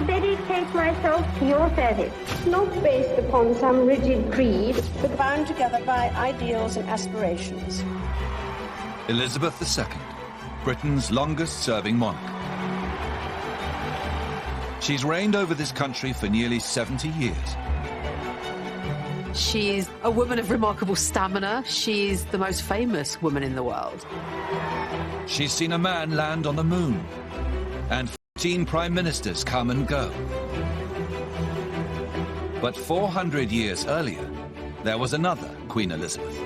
shall dedicate myself to your service. Not based upon some rigid creed, but bound together by ideals and aspirations. Elizabeth II, Britain's longest-serving monarch. She's reigned over this country for nearly 70 years. She's a woman of remarkable stamina. She's the most famous woman in the world. She's seen a man land on the moon, and 14 prime ministers come and go. But 400 years earlier, there was another Queen Elizabeth.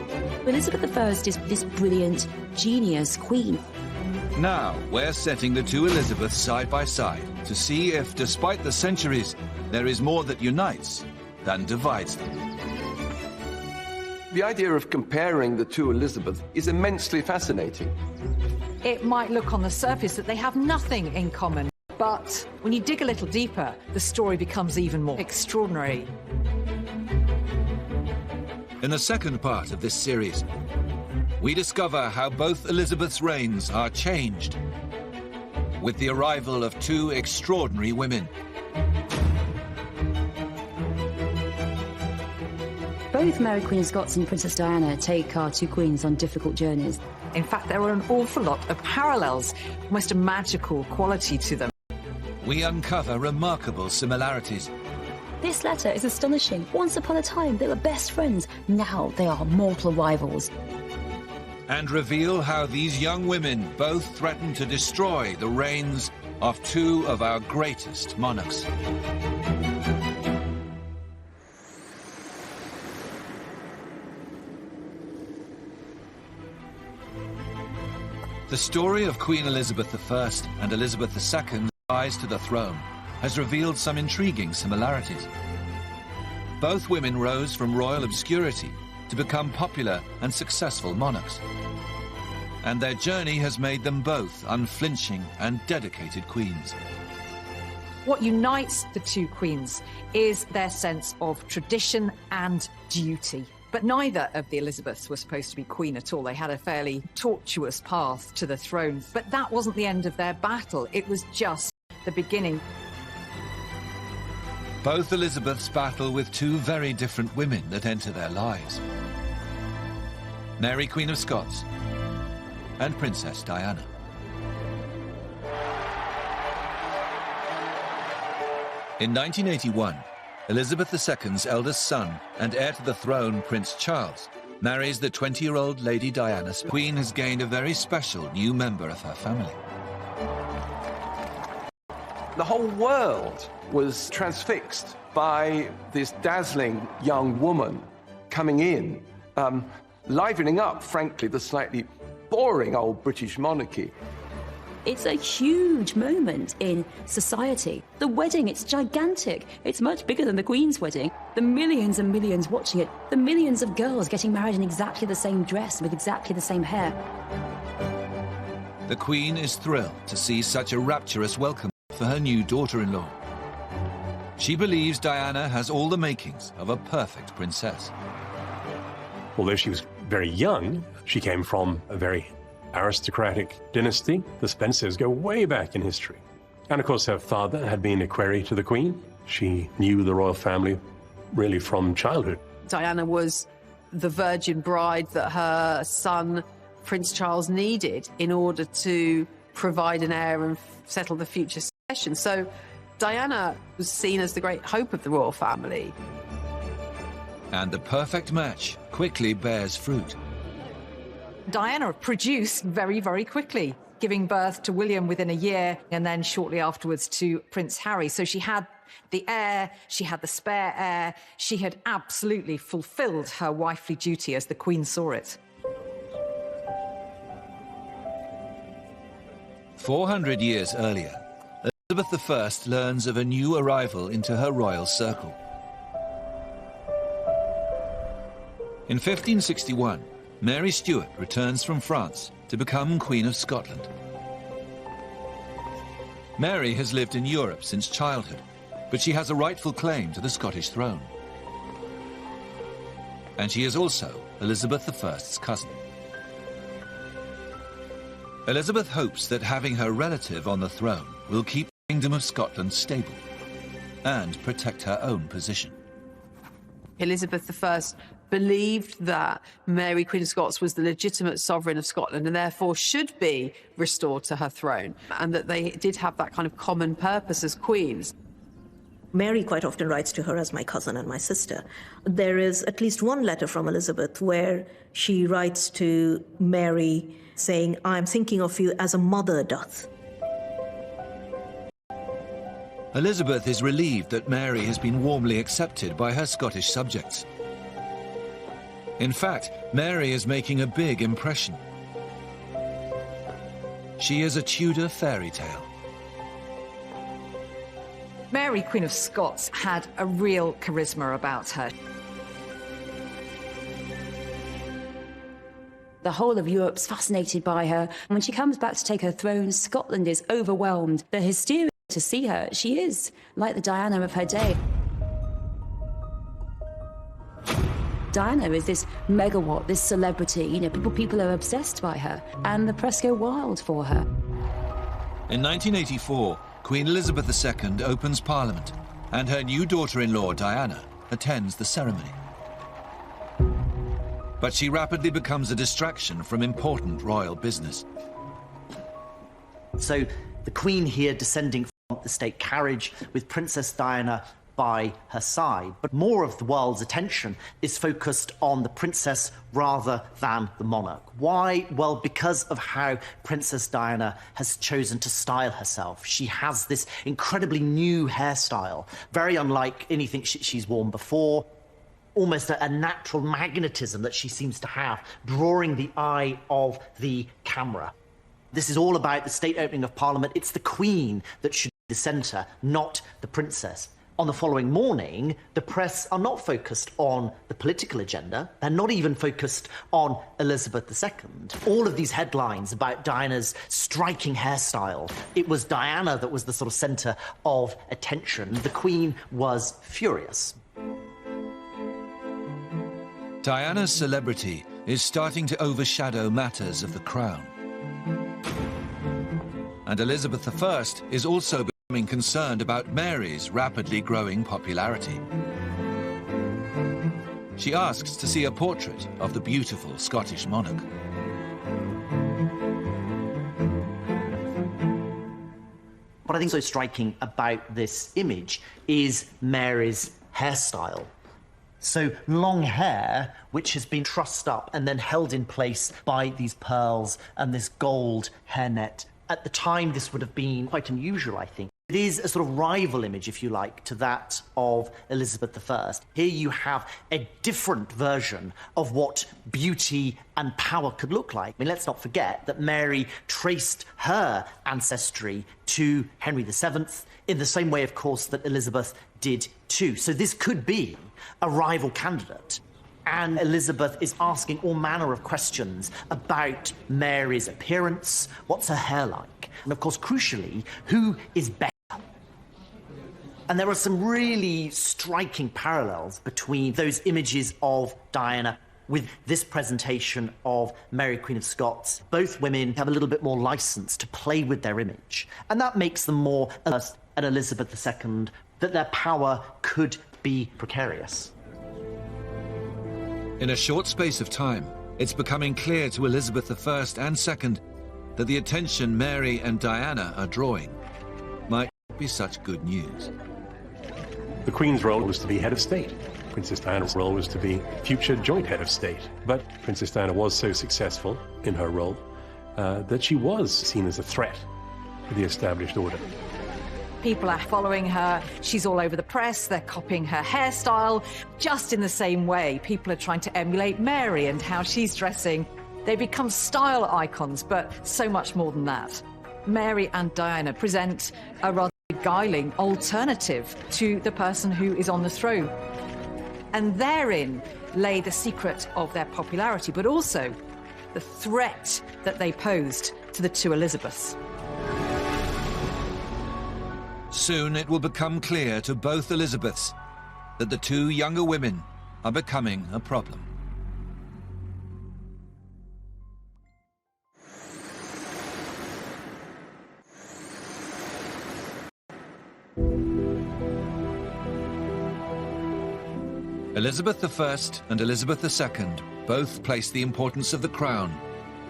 Elizabeth I is this brilliant, genius queen. Now, we're setting the two Elizabeths side by side to see if, despite the centuries, there is more that unites than divides them. The idea of comparing the two Elizabeths is immensely fascinating. It might look on the surface that they have nothing in common, but when you dig a little deeper, the story becomes even more extraordinary. In the second part of this series, we discover how both Elizabeth's reigns are changed with the arrival of two extraordinary women. Both Mary Queen of Scots and Princess Diana take our two queens on difficult journeys. In fact, there are an awful lot of parallels, almost a magical quality to them. We uncover remarkable similarities. This letter is astonishing. Once upon a time, they were best friends. Now they are mortal rivals. And reveal how these young women both threaten to destroy the reigns of two of our greatest monarchs. The story of Queen Elizabeth I and Elizabeth II's rise to the throne has revealed some intriguing similarities. Both women rose from royal obscurity to become popular and successful monarchs. And their journey has made them both unflinching and dedicated queens. What unites the two queens is their sense of tradition and duty. But neither of the Elizabeths were supposed to be queen at all. They had a fairly tortuous path to the throne. But that wasn't the end of their battle. It was just the beginning. Both Elizabeths battle with two very different women that enter their lives. Mary, Queen of Scots, and Princess Diana. In 1981, Elizabeth II's eldest son and heir to the throne, Prince Charles, marries the 20-year-old Lady Diana. The Queen has gained a very special new member of her family. The whole world was transfixed by this dazzling young woman coming in, livening up, frankly, the slightly boring old British monarchy. It's a huge moment in society. The wedding, it's gigantic. It's much bigger than the Queen's wedding. The millions and millions watching it. The millions of girls getting married in exactly the same dress with exactly the same hair. The Queen is thrilled to see such a rapturous welcome for her new daughter-in-law. She believes Diana has all the makings of a perfect princess. Although she was very young, she came from a very aristocratic dynasty. The Spencers go way back in history. And of course her father had been a query to the Queen. She knew the royal family really from childhood. Diana was the virgin bride that her son, Prince Charles, needed in order to provide an heir and settle the future succession. So Diana was seen as the great hope of the royal family. And the perfect match quickly bears fruit. Diana produced very, very quickly, giving birth to William within a year and then shortly afterwards to Prince Harry. So she had the heir, she had the spare heir, she had absolutely fulfilled her wifely duty as the Queen saw it. 400 years earlier, Elizabeth I learns of a new arrival into her royal circle. In 1561, Mary Stuart returns from France to become Queen of Scotland. Mary has lived in Europe since childhood, but she has a rightful claim to the Scottish throne. And she is also Elizabeth I's cousin. Elizabeth hopes that having her relative on the throne will keep the Kingdom of Scotland stable. and protect her own position. Elizabeth I believed that Mary, Queen of Scots, was the legitimate sovereign of Scotland and therefore should be restored to her throne, and that they did have that kind of common purpose as queens. Mary quite often writes to her as my cousin and my sister. There is at least one letter from Elizabeth where she writes to Mary saying, "I am thinking of you as a mother doth." Elizabeth is relieved that Mary has been warmly accepted by her Scottish subjects. In fact, Mary is making a big impression. She is a Tudor fairy tale. Mary, Queen of Scots, had a real charisma about her. The whole of Europe's fascinated by her. When she comes back to take her throne, Scotland is overwhelmed. The hysteria to see her. She is like the Diana of her day. Diana is this megawatt, this celebrity. You know, people are obsessed by her, and the press go wild for her. In 1984, Queen Elizabeth II opens Parliament, and her new daughter-in-law, Diana, attends the ceremony. But she rapidly becomes a distraction from important royal business. So the Queen here descending from the state carriage with Princess Diana by her side, but more of the world's attention is focused on the princess rather than the monarch. Why? Well, because of how Princess Diana has chosen to style herself. She has this incredibly new hairstyle, very unlike anything she's worn before. Almost a natural magnetism that she seems to have, drawing the eye of the camera. This is all about the state opening of Parliament. It's the Queen that should be the centre, not the princess. On the following morning, the press are not focused on the political agenda. They're not even focused on Elizabeth II. All of these headlines about Diana's striking hairstyle, it was Diana that was the sort of centre of attention. The Queen was furious. Diana's celebrity is starting to overshadow matters of the crown. And Elizabeth I is also becoming concerned about Mary's rapidly growing popularity. She asks to see a portrait of the beautiful Scottish monarch. What I think is so striking about this image is Mary's hairstyle. So long hair, which has been trussed up and then held in place by these pearls and this gold hairnet. At the time, this would have been quite unusual, I think. It is a sort of rival image, if you like, to that of Elizabeth I. Here you have a different version of what beauty and power could look like. I mean, let's not forget that Mary traced her ancestry to Henry VII in the same way, of course, that Elizabeth did too. So this could be a rival candidate. And Elizabeth is asking all manner of questions about Mary's appearance, what's her hair like, and of course, crucially, who is better? And there are some really striking parallels between those images of Diana with this presentation of Mary, Queen of Scots. Both women have a little bit more license to play with their image, and that makes them more alert at Elizabeth II, that their power could be precarious. In a short space of time, it's becoming clear to Elizabeth I and II that the attention Mary and Diana are drawing might not be such good news. The Queen's role was to be head of state. Princess Diana's role was to be future joint head of state. But Princess Diana was so successful in her role that she was seen as a threat to the established order. People are following her. She's all over the press. They're copying her hairstyle. Just in the same way, people are trying to emulate Mary and how she's dressing. They become style icons, but so much more than that. Mary and Diana present a rather beguiling alternative to the person who is on the throne. And therein lay the secret of their popularity, but also the threat that they posed to the two Elizabeths. Soon it will become clear to both Elizabeths that the two younger women are becoming a problem. Elizabeth I and Elizabeth II both placed the importance of the crown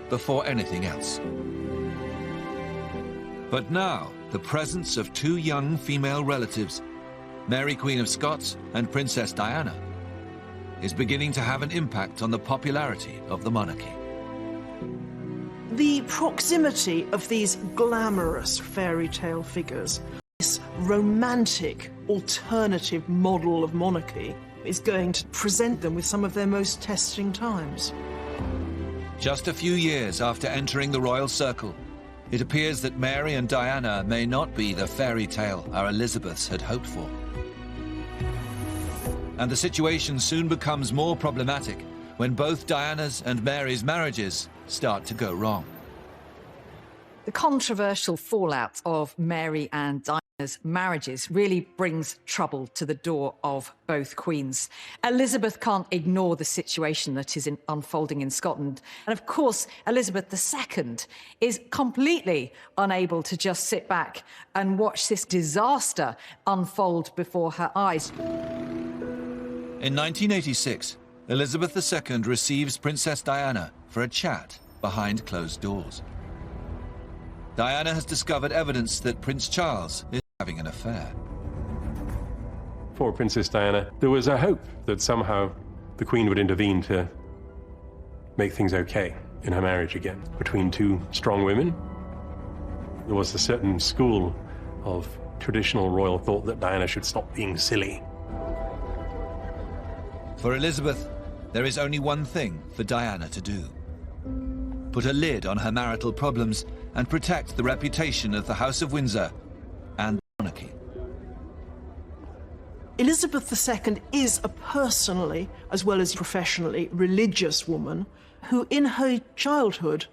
before anything else. But now, the presence of two young female relatives, Mary Queen of Scots and Princess Diana, is beginning to have an impact on the popularity of the monarchy. The proximity of these glamorous fairy tale figures, this romantic alternative model of monarchy, is going to present them with some of their most testing times. Just a few years after entering the royal circle, it appears that Mary and Diana may not be the fairy tale our Elizabeths had hoped for. And the situation soon becomes more problematic when both Diana's and Mary's marriages start to go wrong. The controversial fallout of Mary and Diana's marriages really brings trouble to the door of both queens. Elizabeth can't ignore the situation that is unfolding in Scotland. And of course, Elizabeth II is completely unable to just sit back and watch this disaster unfold before her eyes. In 1986, Elizabeth II receives Princess Diana for a chat behind closed doors. Diana has discovered evidence that Prince Charles is having an affair. For Princess Diana, there was a hope that somehow the Queen would intervene to make things okay in her marriage again between two strong women. There was a certain school of traditional royal thought that Diana should stop being silly. For Elizabeth, there is only one thing for Diana to do: put a lid on her marital problems and protect the reputation of the House of Windsor and the monarchy. Elizabeth II is a personally, as well as professionally, religious woman who in her childhood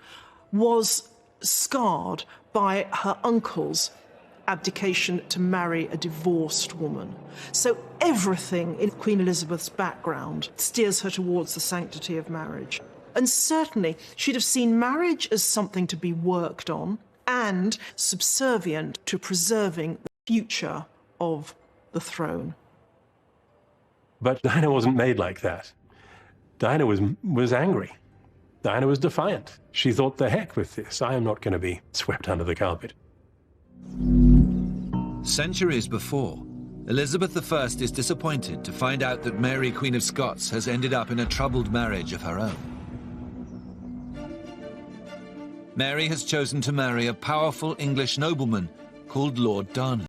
was scarred by her uncle's abdication to marry a divorced woman. So everything in Queen Elizabeth's background steers her towards the sanctity of marriage. And certainly she'd have seen marriage as something to be worked on and subservient to preserving the future of the throne. But Diana wasn't made like that. Diana was angry. Diana was defiant. She thought, the heck with this. I am not going to be swept under the carpet. Centuries before, Elizabeth I is disappointed to find out that Mary, Queen of Scots, has ended up in a troubled marriage of her own. Mary has chosen to marry a powerful English nobleman called Lord Darnley.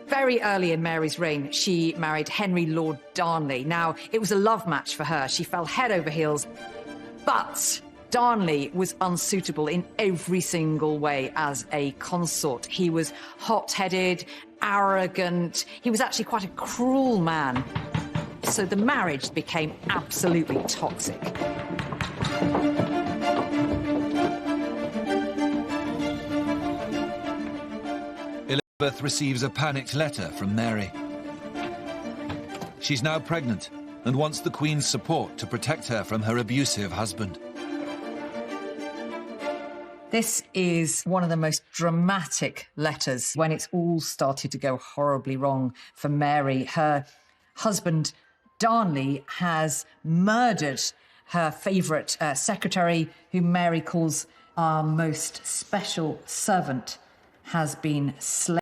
Very early in Mary's reign, she married Henry Lord Darnley. Now, it was a love match for her. She fell head over heels. But Darnley was unsuitable in every single way as a consort. He was hot-headed, arrogant. He was actually quite a cruel man. So the marriage became absolutely toxic. Elizabeth receives a panicked letter from Mary. She's now pregnant and wants the Queen's support to protect her from her abusive husband. This is one of the most dramatic letters when it's all started to go horribly wrong for Mary. Her husband, Darnley, has murdered her favourite secretary, whom Mary calls our most special servant, has been slain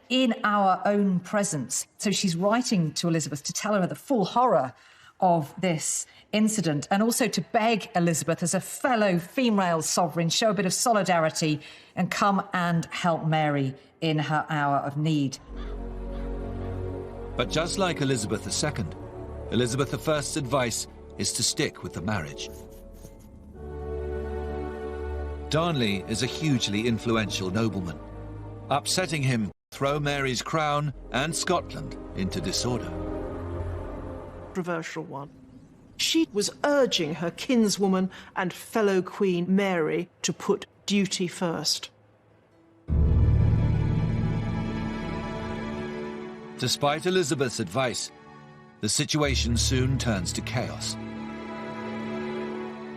in our own presence. So she's writing to Elizabeth to tell her the full horror of this incident and also to beg Elizabeth, as a fellow female sovereign, show a bit of solidarity and come and help Mary in her hour of need. But just like Elizabeth II, Elizabeth I's advice is to stick with the marriage. Darnley is a hugely influential nobleman. Upsetting him will throw Mary's crown and Scotland into disorder. Controversial one. She was urging her kinswoman and fellow Queen Mary to put duty first. Despite Elizabeth's advice, the situation soon turns to chaos.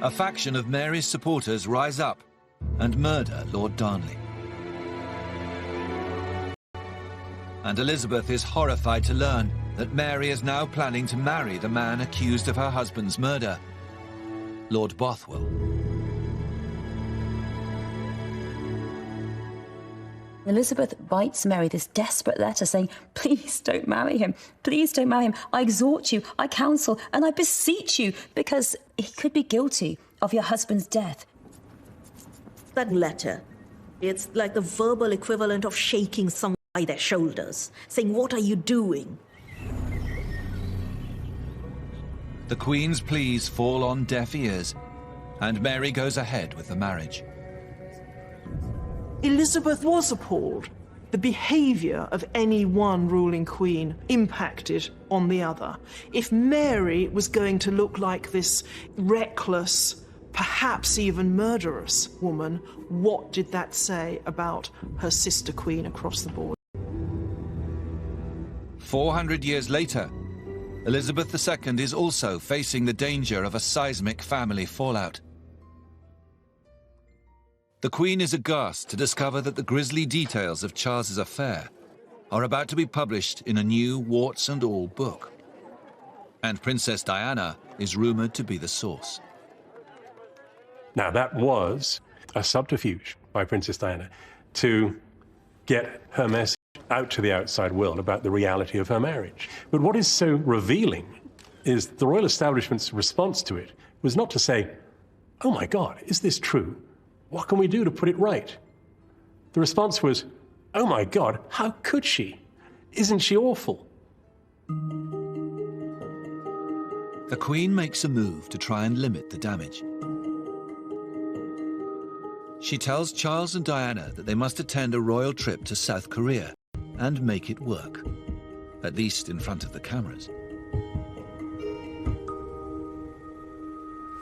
A faction of Mary's supporters rise up and murder Lord Darnley. And Elizabeth is horrified to learn that Mary is now planning to marry the man accused of her husband's murder, Lord Bothwell. Elizabeth writes Mary this desperate letter saying, please don't marry him. Please don't marry him. I exhort you, I counsel, and I beseech you, because he could be guilty of your husband's death. That letter, it's like the verbal equivalent of shaking someone by their shoulders, saying, what are you doing? The Queen's pleas fall on deaf ears, and Mary goes ahead with the marriage. Elizabeth was appalled. The behaviour of any one ruling queen impacted on the other. If Mary was going to look like this reckless, perhaps even murderous woman, what did that say about her sister queen across the board? 400 years later, Elizabeth II is also facing the danger of a seismic family fallout. The Queen is aghast to discover that the grisly details of Charles's affair are about to be published in a new warts and all book. And Princess Diana is rumoured to be the source. Now, that was a subterfuge by Princess Diana to get her message out to the outside world about the reality of her marriage. But what is so revealing is the royal establishment's response to it was not to say, oh my God, is this true? What can we do to put it right? The response was, oh my God, how could she? Isn't she awful? The Queen makes a move to try and limit the damage. She tells Charles and Diana that they must attend a royal trip to South Korea and make it work, at least in front of the cameras.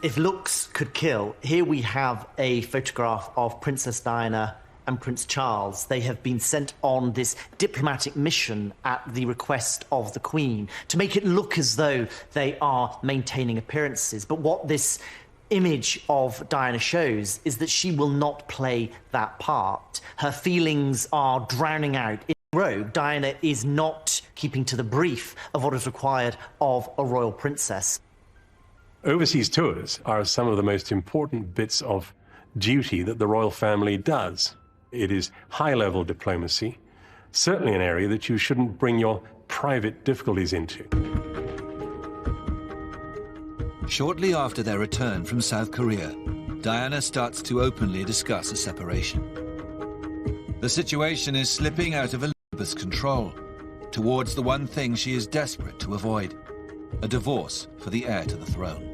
If looks could kill, here we have a photograph of Princess Diana and Prince Charles. They have been sent on this diplomatic mission at the request of the Queen to make it look as though they are maintaining appearances. But what this image of Diana shows is that she will not play that part. Her feelings are drowning out. In Rogue, Diana is not keeping to the brief of what is required of a royal princess. Overseas tours are some of the most important bits of duty that the royal family does. It is high-level diplomacy, certainly an area that you shouldn't bring your private difficulties into. Shortly after their return from South Korea, Diana starts to openly discuss a separation. The situation is slipping out of Elizabeth's control towards the one thing she is desperate to avoid: a divorce for the heir to the throne.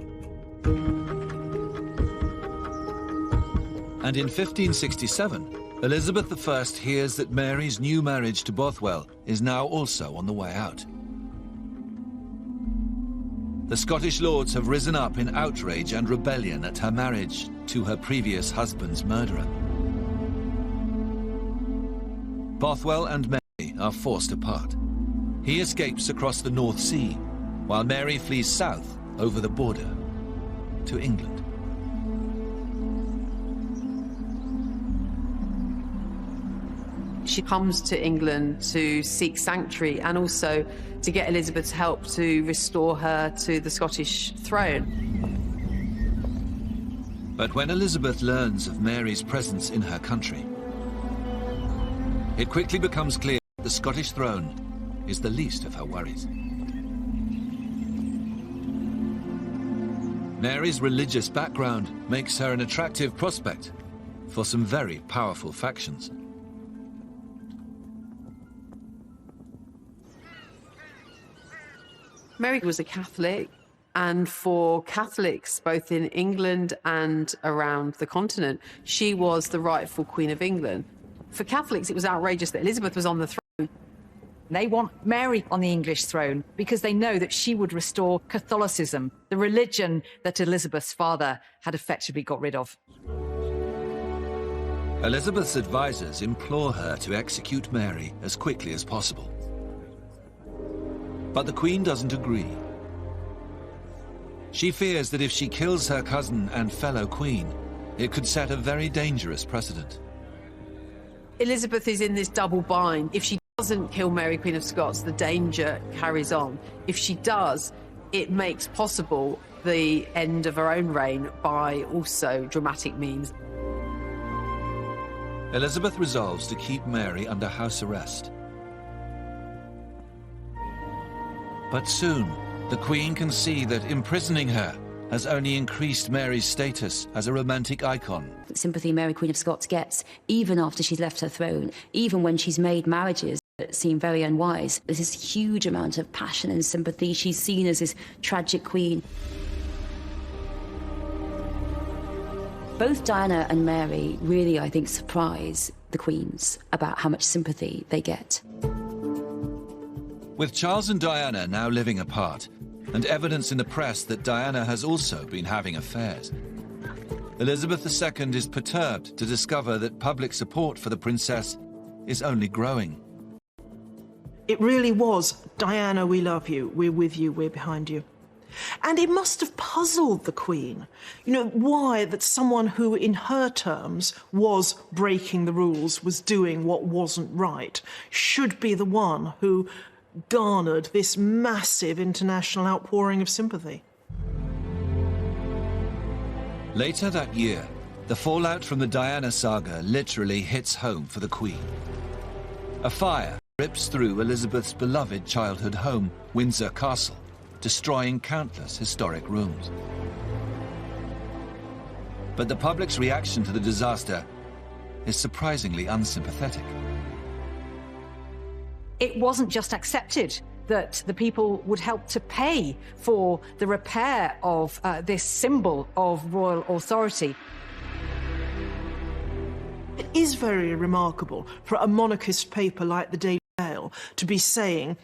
And in 1567, Elizabeth I hears that Mary's new marriage to Bothwell is now also on the way out. The Scottish lords have risen up in outrage and rebellion at her marriage to her previous husband's murderer. Bothwell and Mary are forced apart. He escapes across the North Sea, while Mary flees south over the border to England. She comes to England to seek sanctuary and also to get Elizabeth's help to restore her to the Scottish throne. But when Elizabeth learns of Mary's presence in her country, it quickly becomes clear that the Scottish throne is the least of her worries. Mary's religious background makes her an attractive prospect for some very powerful factions. Mary was a Catholic, and for Catholics, both in England and around the continent, she was the rightful Queen of England. For Catholics, it was outrageous that Elizabeth was on the throne. They want Mary on the English throne because they know that she would restore Catholicism, the religion that Elizabeth's father had effectively got rid of. Elizabeth's advisors implore her to execute Mary as quickly as possible. But the Queen doesn't agree. She fears that if she kills her cousin and fellow queen, it could set a very dangerous precedent. Elizabeth is in this double bind. If she doesn't kill Mary, Queen of Scots, the danger carries on. If she does, it makes possible the end of her own reign by also dramatic means. Elizabeth resolves to keep Mary under house arrest. But soon, the Queen can see that imprisoning her has only increased Mary's status as a romantic icon. The sympathy Mary, Queen of Scots gets, even after she's left her throne, even when she's made marriages that seem very unwise, there's this huge amount of passion and sympathy. She's seen as this tragic queen. Both Diana and Mary really, I think, surprise the queens about how much sympathy they get. With Charles and Diana now living apart, and evidence in the press that Diana has also been having affairs, Elizabeth II is perturbed to discover that public support for the princess is only growing. It really was, Diana, we love you, we're with you, we're behind you. And it must have puzzled the Queen, you know, why that someone who, in her terms, was breaking the rules, was doing what wasn't right, should be the one who garnered this massive international outpouring of sympathy. Later that year, the fallout from the Diana saga literally hits home for the Queen. A fire rips through Elizabeth's beloved childhood home, Windsor Castle, destroying countless historic rooms. But the public's reaction to the disaster is surprisingly unsympathetic. It wasn't just accepted that the people would help to pay for the repair of this symbol of royal authority. It is very remarkable for a monarchist paper like the Daily Mail to be saying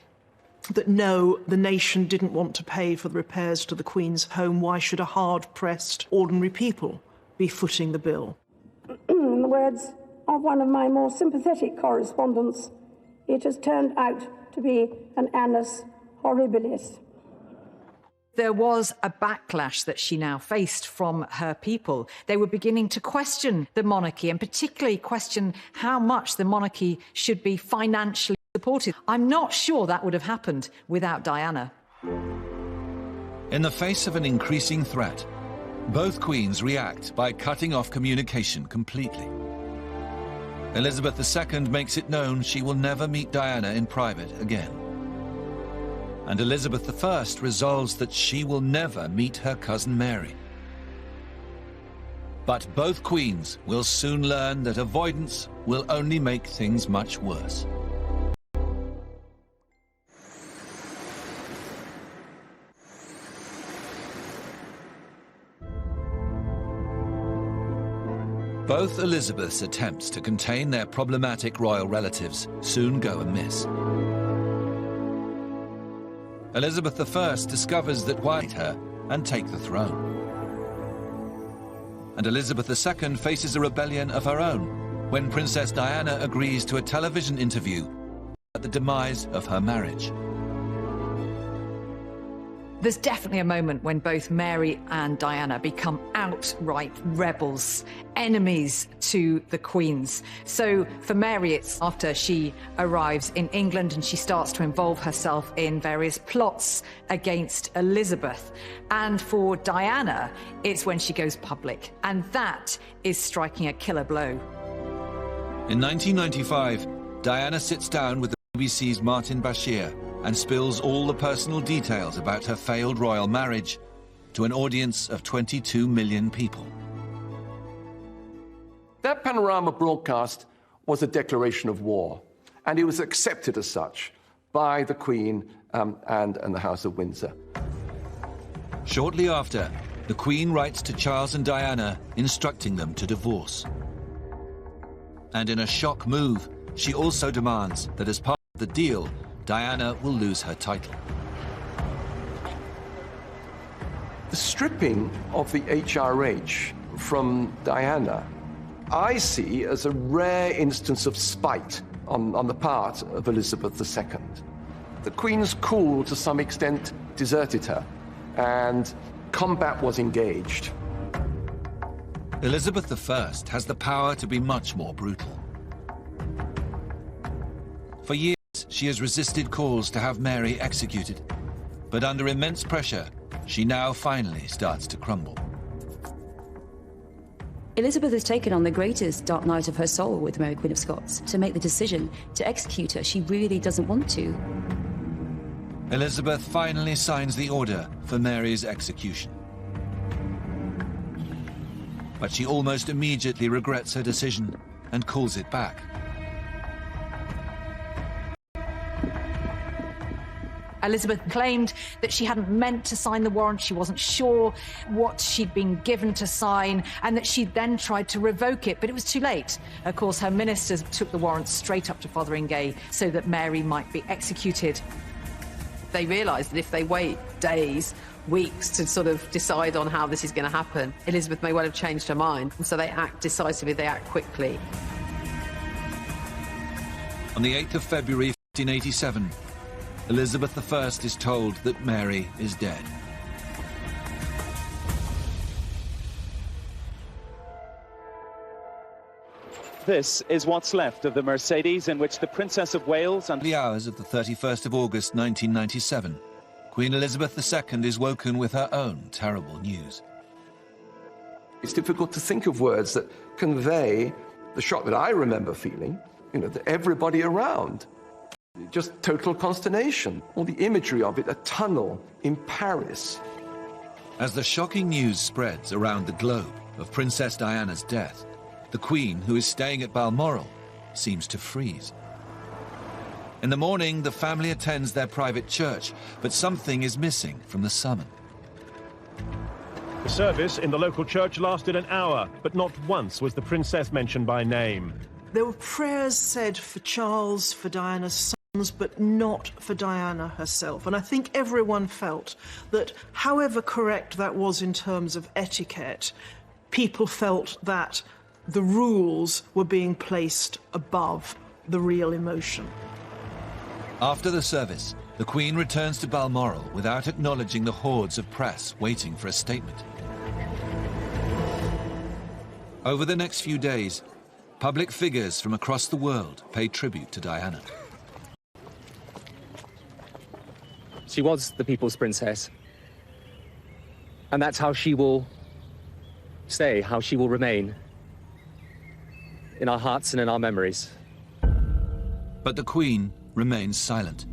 that no, the nation didn't want to pay for the repairs to the Queen's home. Why should a hard-pressed ordinary people be footing the bill? In the words of one of my more sympathetic correspondents, it has turned out to be an annus horribilis. There was a backlash that she now faced from her people. They were beginning to question the monarchy, and particularly question how much the monarchy should be financially supported. I'm not sure that would have happened without Diana. In the face of an increasing threat, both queens react by cutting off communication completely. Elizabeth II makes it known she will never meet Diana in private again. And Elizabeth I resolves that she will never meet her cousin Mary. But both queens will soon learn that avoidance will only make things much worse. Both Elizabeth's attempts to contain their problematic royal relatives soon go amiss. Elizabeth I discovers that White her and take the throne. And Elizabeth II faces a rebellion of her own when Princess Diana agrees to a television interview at the demise of her marriage. There's definitely a moment when both Mary and Diana become outright rebels, enemies to the queens. So for Mary, it's after she arrives in England and she starts to involve herself in various plots against Elizabeth. And for Diana, it's when she goes public. And that is striking a killer blow. In 1995, Diana sits down with the BBC's Martin Bashir and spills all the personal details about her failed royal marriage to an audience of 22 million people. That Panorama broadcast was a declaration of war, and it was accepted as such by the Queen and the House of Windsor. Shortly after, the Queen writes to Charles and Diana instructing them to divorce. And in a shock move, she also demands that as part of the deal, Diana will lose her title. The stripping of the HRH from Diana, I see as a rare instance of spite on the part of Elizabeth II. The Queen's cool, to some extent, deserted her, and combat was engaged. Elizabeth I has the power to be much more brutal. For years, she has resisted calls to have Mary executed. But under immense pressure, she now finally starts to crumble. Elizabeth has taken on the greatest dark night of her soul with Mary, Queen of Scots, to make the decision to execute her. She really doesn't want to. Elizabeth finally signs the order for Mary's execution. But she almost immediately regrets her decision and calls it back. Elizabeth claimed that she hadn't meant to sign the warrant, she wasn't sure what she'd been given to sign, and that she'd then tried to revoke it, but it was too late. Of course, her ministers took the warrant straight up to Fotheringay so that Mary might be executed. They realise that if they wait days, weeks to sort of decide on how this is going to happen, Elizabeth may well have changed her mind, and so they act decisively, they act quickly. On the 8th of February 1587, Elizabeth I is told that Mary is dead. This is what's left of the Mercedes in which the Princess of Wales and the hours of the 31st of August 1997, Queen Elizabeth II is woken with her own terrible news. It's difficult to think of words that convey the shock that I remember feeling, to everybody around. Just total consternation. All the imagery of it, a tunnel in Paris. As the shocking news spreads around the globe of Princess Diana's death, the Queen, who is staying at Balmoral, seems to freeze. In the morning, the family attends their private church, but something is missing from the summon. The service in the local church lasted an hour, but not once was the princess mentioned by name. There were prayers said for Charles, for Diana's sons, but not for Diana herself. And I think everyone felt that, however correct that was in terms of etiquette, people felt that the rules were being placed above the real emotion. After the service, the Queen returns to Balmoral without acknowledging the hordes of press waiting for a statement. Over the next few days, public figures from across the world pay tribute to Diana. She was the people's princess. And that's how she will stay, how she will remain. In our hearts and in our memories. But the Queen remains silent.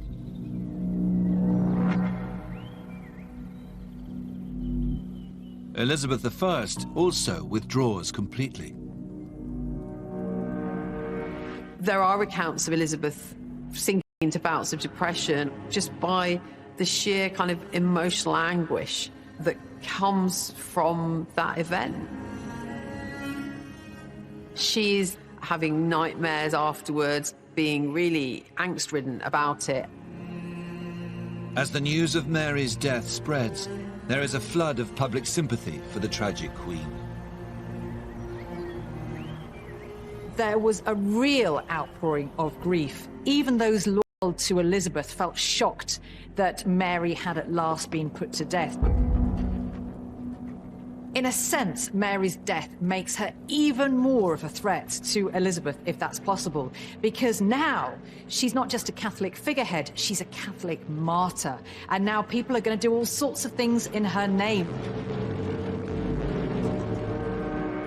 Elizabeth I also withdraws completely. There are accounts of Elizabeth sinking into bouts of depression just by the sheer kind of emotional anguish that comes from that event. She's having nightmares afterwards, being really angst-ridden about it. As the news of Mary's death spreads, there is a flood of public sympathy for the tragic Queen. There was a real outpouring of grief. Even those loyal to Elizabeth felt shocked that Mary had at last been put to death. In a sense, Mary's death makes her even more of a threat to Elizabeth, if that's possible, because now she's not just a Catholic figurehead, she's a Catholic martyr. And now people are going to do all sorts of things in her name.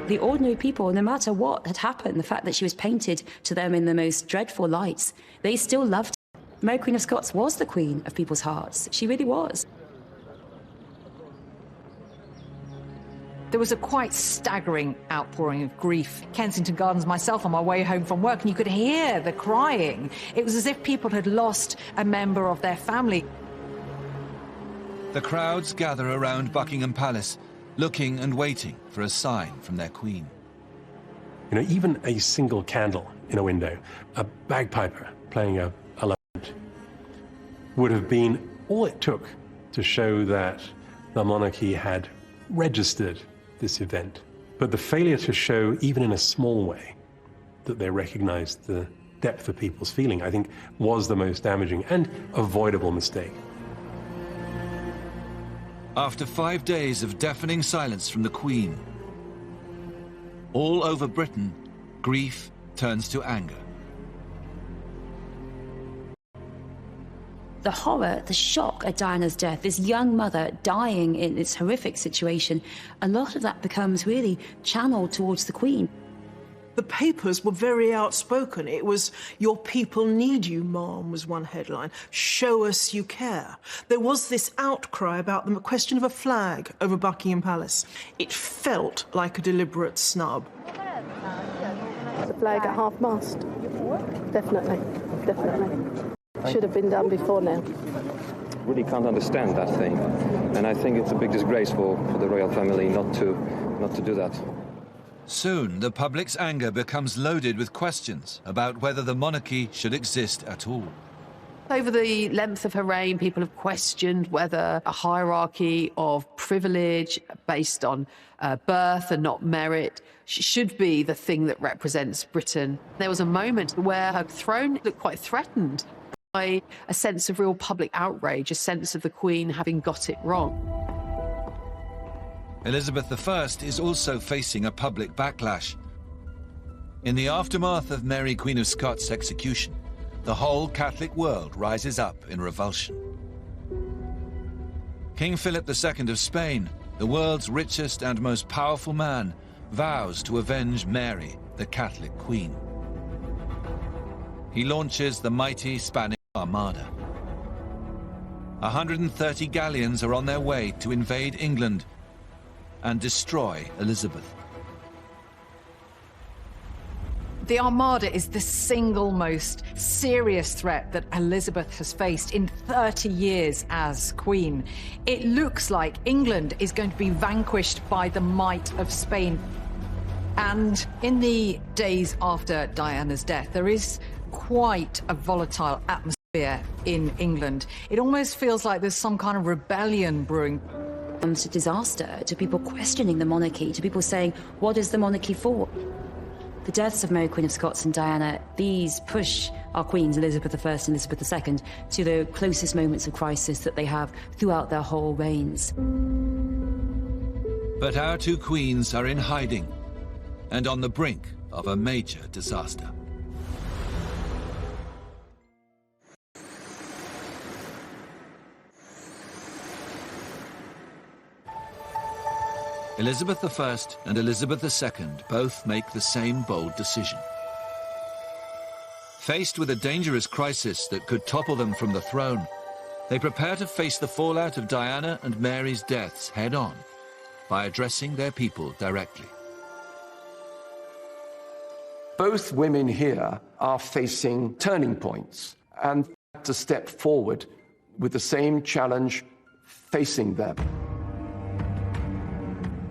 The ordinary people, no matter what had happened, the fact that she was painted to them in the most dreadful lights, they still loved her. Mary, Queen of Scots, was the queen of people's hearts. She really was. There was a quite staggering outpouring of grief. Kensington Gardens myself on my way home from work, and you could hear the crying. It was as if people had lost a member of their family. The crowds gather around Buckingham Palace, looking and waiting for a sign from their Queen. Even a single candle in a window, a bagpiper playing a lament, would have been all it took to show that the monarchy had registered this event. But the failure to show, even in a small way, that they recognized the depth of people's feeling, I think, was the most damaging and avoidable mistake. After 5 days of deafening silence from the Queen, all over Britain, grief turns to anger. The horror, the shock at Diana's death, this young mother dying in this horrific situation, a lot of that becomes really channeled towards the Queen. The papers were very outspoken. It was, "Your people need you, Mom," was one headline. "Show us you care." There was this outcry about the question of a flag over Buckingham Palace. It felt like a deliberate snub. The flag at half-mast. Definitely. Should have been done before now. Really can't understand that thing. And I think it's a big disgrace for the royal family not to do that. Soon, the public's anger becomes loaded with questions about whether the monarchy should exist at all. Over the length of her reign, people have questioned whether a hierarchy of privilege based on birth and not merit should be the thing that represents Britain. There was a moment where her throne looked quite threatened by a sense of real public outrage, a sense of the Queen having got it wrong. Elizabeth I is also facing a public backlash. In the aftermath of Mary, Queen of Scots' execution, the whole Catholic world rises up in revulsion. King Philip II of Spain, the world's richest and most powerful man, vows to avenge Mary, the Catholic Queen. He launches the mighty Spanish Armada. 130 galleons are on their way to invade England and destroy Elizabeth. The Armada is the single most serious threat that Elizabeth has faced in 30 years as Queen. It looks like England is going to be vanquished by the might of Spain. And in the days after Diana's death, there is quite a volatile atmosphere in England. It almost feels like there's some kind of rebellion brewing. To disaster, to people questioning the monarchy, to people saying, what is the monarchy for? The deaths of Mary, Queen of Scots and Diana, these push our queens, Elizabeth I and Elizabeth II, to the closest moments of crisis that they have throughout their whole reigns. But our two queens are in hiding and on the brink of a major disaster. Elizabeth I and Elizabeth II both make the same bold decision. Faced with a dangerous crisis that could topple them from the throne, they prepare to face the fallout of Diana and Mary's deaths head-on by addressing their people directly. Both women here are facing turning points and to step forward with the same challenge facing them.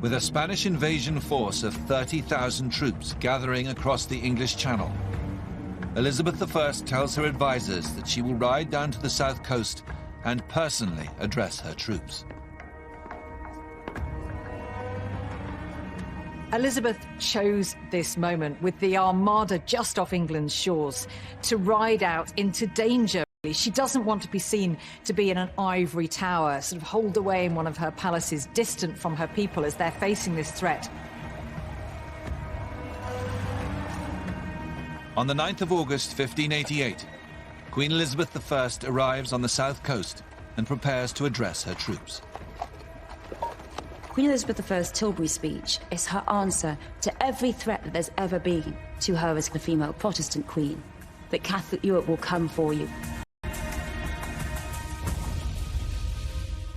With a Spanish invasion force of 30,000 troops gathering across the English Channel, Elizabeth I tells her advisors that she will ride down to the south coast and personally address her troops. Elizabeth chose this moment with the Armada just off England's shores to ride out into danger. She doesn't want to be seen to be in an ivory tower, sort of holed away in one of her palaces, distant from her people as they're facing this threat. On the 9th of August, 1588, Queen Elizabeth I arrives on the south coast and prepares to address her troops. Queen Elizabeth I's Tilbury speech is her answer to every threat that there's ever been to her as the female Protestant queen, that Catholic Europe will come for you.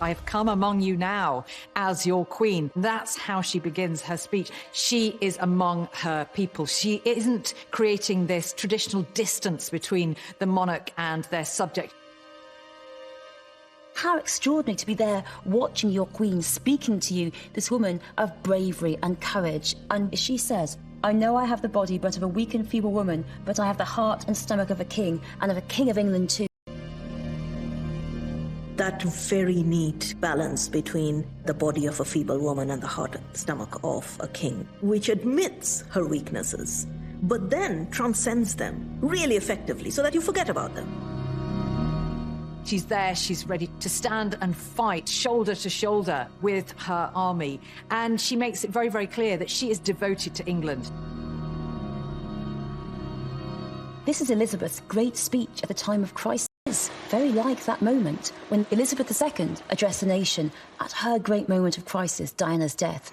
I have come among you now as your queen. That's how she begins her speech. She is among her people. She isn't creating this traditional distance between the monarch and their subject. How extraordinary to be there watching your queen, speaking to you, this woman of bravery and courage. And she says, I know I have the body but of a weak and feeble woman, but I have the heart and stomach of a king, and of a king of England too. That very neat balance between the body of a feeble woman and the heart and stomach of a king, which admits her weaknesses, but then transcends them really effectively so that you forget about them. She's there, she's ready to stand and fight shoulder to shoulder with her army. And she makes it very, very clear that she is devoted to England. This is Elizabeth's great speech at the time of crisis. very like that moment when Elizabeth II addressed the nation at her great moment of crisis, Diana's death.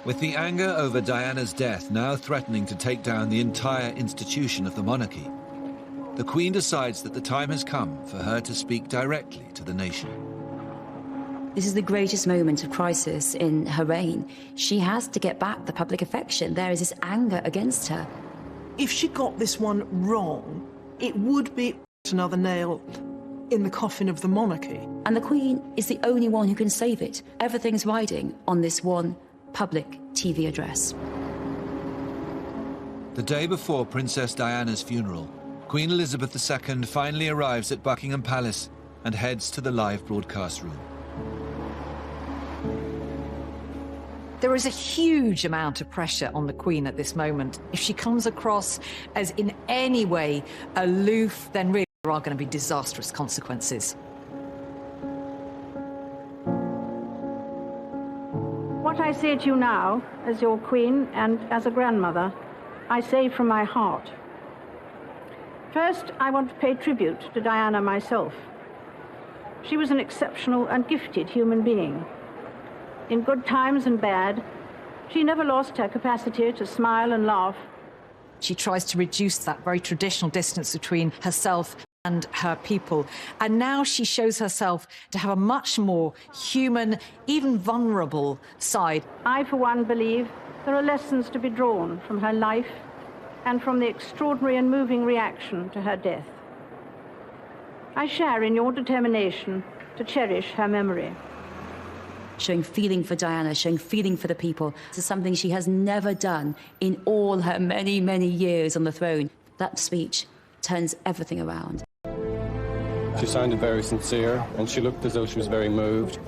With the anger over Diana's death now threatening to take down the entire institution of the monarchy, the Queen decides that the time has come for her to speak directly to the nation. This is the greatest moment of crisis in her reign. She has to get back the public affection. There is this anger against her. If she got this one wrong, it would be another nail in the coffin of the monarchy. And the Queen is the only one who can save it. Everything's riding on this one public TV address. The day before Princess Diana's funeral, Queen Elizabeth II finally arrives at Buckingham Palace and heads to the live broadcast room. There is a huge amount of pressure on the Queen at this moment. If she comes across as in any way aloof, then really there are going to be disastrous consequences. What I say to you now, as your Queen and as a grandmother, I say from my heart. First, I want to pay tribute to Diana myself. She was an exceptional and gifted human being. In good times and bad, she never lost her capacity to smile and laugh. She tries to reduce that very traditional distance between herself and her people. And now she shows herself to have a much more human, even vulnerable side. I, for one, believe there are lessons to be drawn from her life and from the extraordinary and moving reaction to her death. I share in your determination to cherish her memory. Showing feeling for Diana, showing feeling for the people. This is something she has never done in all her many, many years on the throne. That speech turns everything around. She sounded very sincere, and she looked as though she was very moved,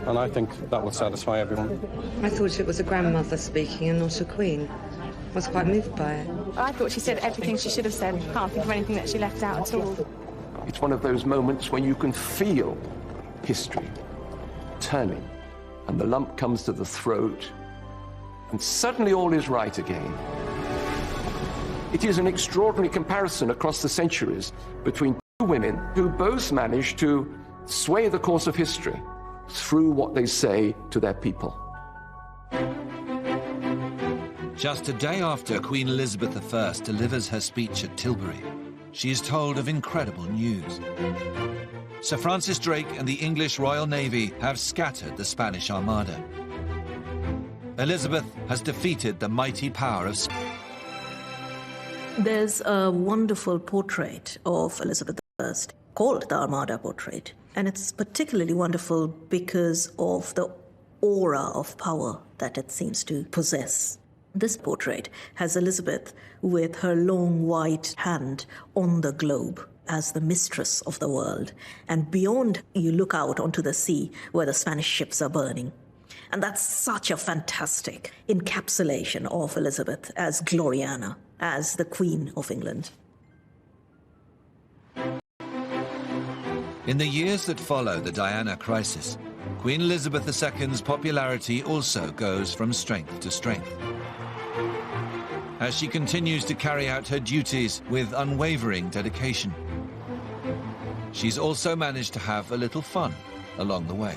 and I think that will satisfy everyone. I thought it was a grandmother speaking and not a queen. I was quite moved by it. I thought she said everything she should have said. Can't think of anything that she left out at all. It's one of those moments when you can feel history turning, and the lump comes to the throat, and suddenly all is right again. It is an extraordinary comparison across the centuries between two women who both managed to sway the course of history through what they say to their people. Just a day after Queen Elizabeth I delivers her speech at Tilbury, she is told of incredible news. Sir Francis Drake and the English Royal Navy have scattered the Spanish Armada. Elizabeth has defeated the mighty power of Spain. There's a wonderful portrait of Elizabeth I called the Armada Portrait, and it's particularly wonderful because of the aura of power that it seems to possess. This portrait has Elizabeth with her long white hand on the globe as the mistress of the world, and beyond you look out onto the sea where the Spanish ships are burning. And that's such a fantastic encapsulation of Elizabeth as Gloriana, as the Queen of England. In the years that follow the Diana crisis, Queen Elizabeth II's popularity also goes from strength to strength. As she continues to carry out her duties with unwavering dedication, she's also managed to have a little fun along the way.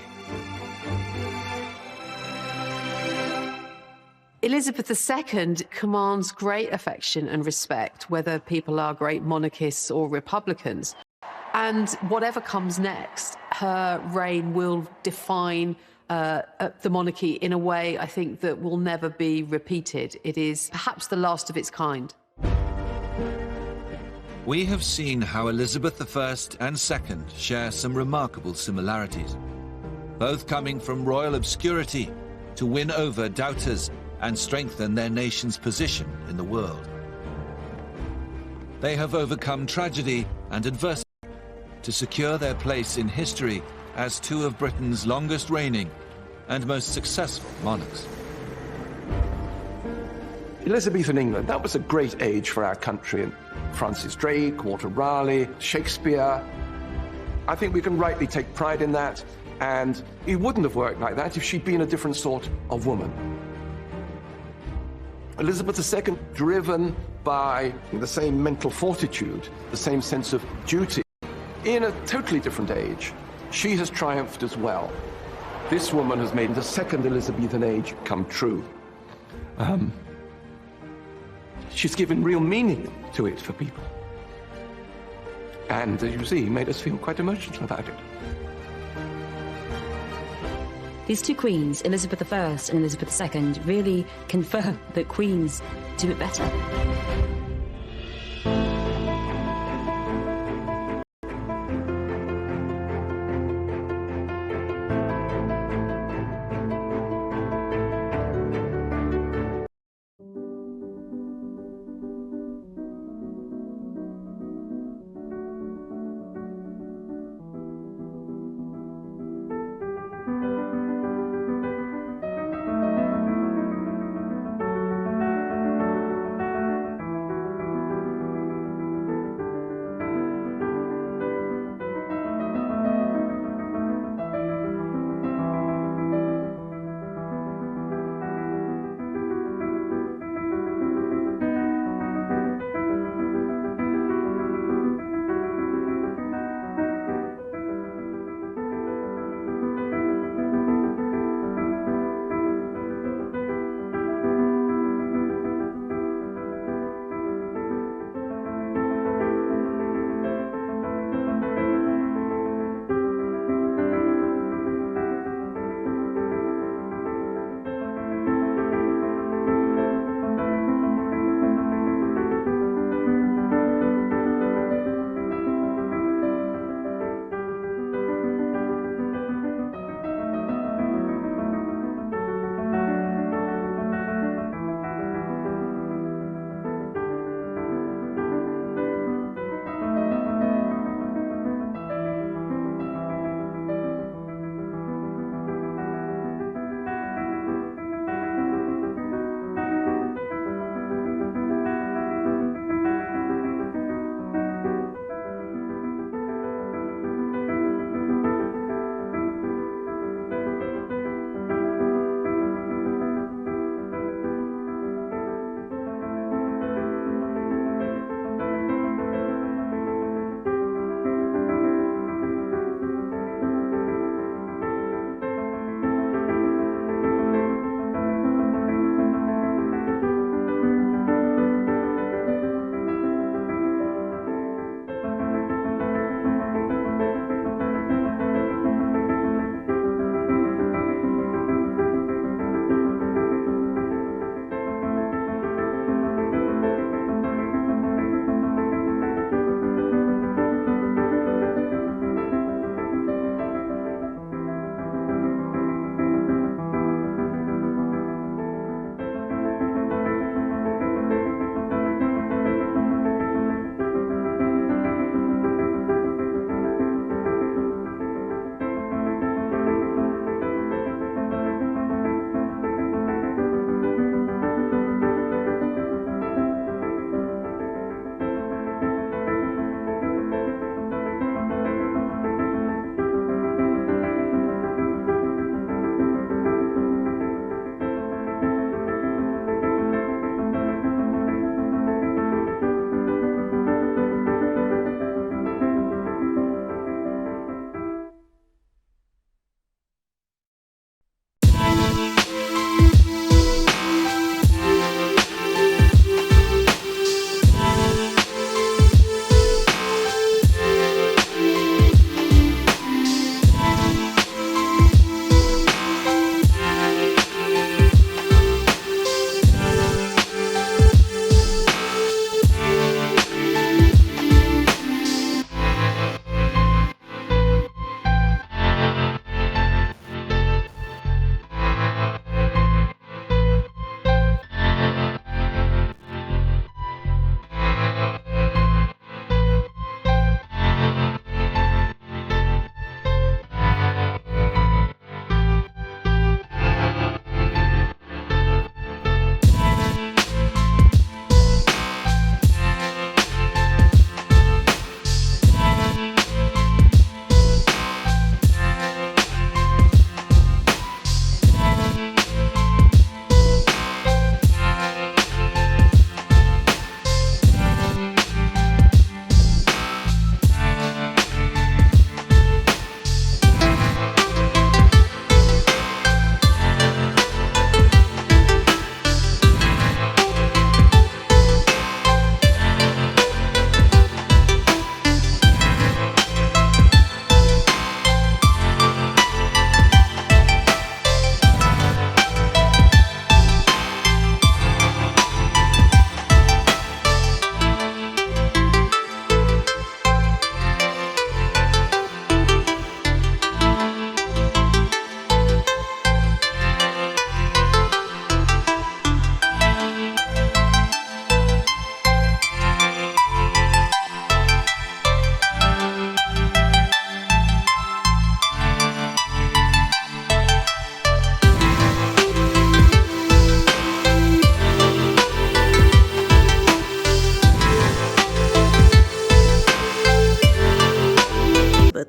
Elizabeth II commands great affection and respect, whether people are great monarchists or republicans. And whatever comes next, her reign will define the monarchy in a way, I think, that will never be repeated. It is perhaps the last of its kind. We have seen how Elizabeth I and II share some remarkable similarities, both coming from royal obscurity to win over doubters and strengthen their nation's position in the world. They have overcome tragedy and adversity to secure their place in history as two of Britain's longest reigning and most successful monarchs. Elizabethan England, that was a great age for our country. Francis Drake, Walter Raleigh, Shakespeare. I think we can rightly take pride in that, and it wouldn't have worked like that if she'd been a different sort of woman. Elizabeth II, driven by the same mental fortitude, the same sense of duty, in a totally different age, she has triumphed as well. This woman has made the second Elizabethan age come true. She's given real meaning to it for people. And, as you see, made us feel quite emotional about it. These two queens, Elizabeth I and Elizabeth II, really confirm that queens do it better.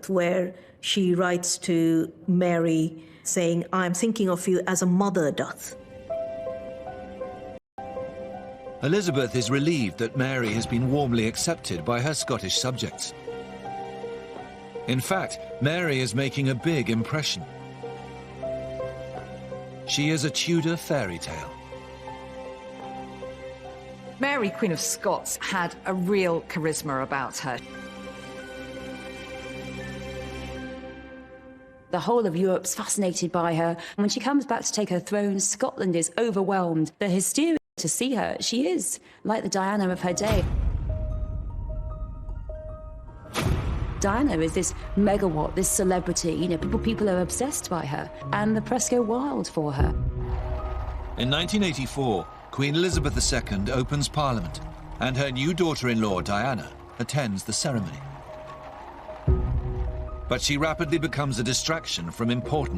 Elizabeth, where she writes to Mary saying, I'm thinking of you as a mother doth. Elizabeth is relieved that Mary has been warmly accepted by her Scottish subjects. In fact, Mary is making a big impression. She is a Tudor fairy tale. Mary, Queen of Scots, had a real charisma about her. The whole of Europe's fascinated by her. When she comes back to take her throne, Scotland is overwhelmed. The hysteria to see her. She is like the Diana of her day. Diana is this megawatt, this celebrity. You know, people are obsessed by her, and the press go wild for her. In 1984, Queen Elizabeth II opens Parliament, and her new daughter-in-law, Diana, attends the ceremony. But she rapidly becomes a distraction from important